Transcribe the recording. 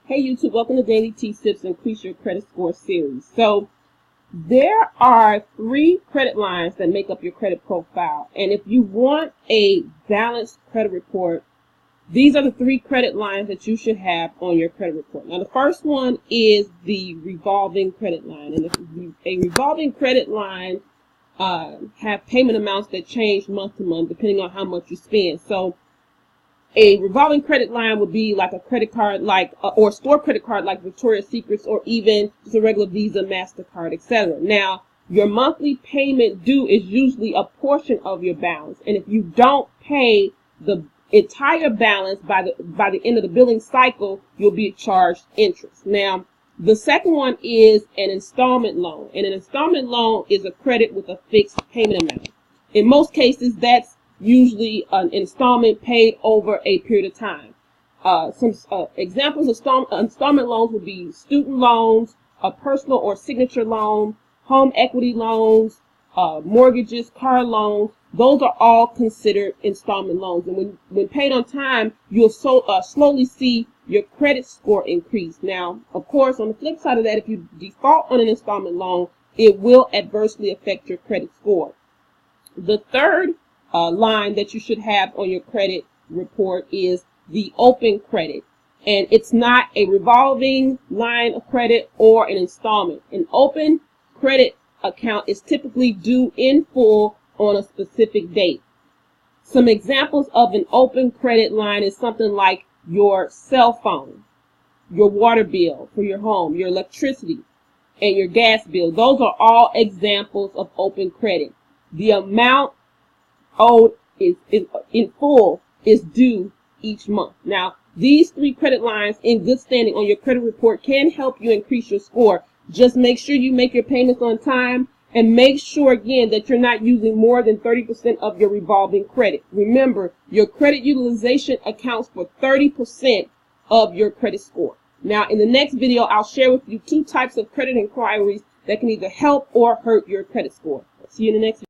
Hey YouTube, welcome to Daily T-Tips Increase Your Credit Score series. So there are 3 credit lines that make up your credit profile. And if you want a balanced credit report, these are the 3 credit lines that you should have on your credit report. Now the first one is the revolving credit line. And a revolving credit line have payment amounts that change month to month depending on how much you spend. So a revolving credit line would be like a credit card or store credit card like Victoria's Secrets, or even just a regular Visa, MasterCard, etc. Now, your monthly payment due is usually a portion of your balance. And if you don't pay the entire balance by the end of the billing cycle, you'll be charged interest. Now, the second one is an installment loan. And an installment loan is a credit with a fixed payment amount. In most cases, that's usually an installment paid over a period of time. Some examples of installment loans would be student loans, a personal or signature loan, home equity loans, mortgages, car loans. Those are all considered installment loans. And when paid on time, you'll slowly see your credit score increase. Now, of course, on the flip side of that, if you default on an installment loan, it will adversely affect your credit score. The third line that you should have on your credit report is the open credit, and it's not a revolving line of credit or an installment. An open credit account is typically due in full on a specific date. Some examples of an open credit line is something like your cell phone, your water bill for your home, your electricity, and your gas bill. Those are all examples of open credit. The amount owed is in full is due each month. Now, these 3 credit lines in good standing on your credit report can help you increase your score. Just make sure you make your payments on time, and make sure again that you're not using more than 30% of your revolving credit. Remember, your credit utilization accounts for 30% of your credit score. Now, in the next video, I'll share with you 2 types of credit inquiries that can either help or hurt your credit score. See you in the next video.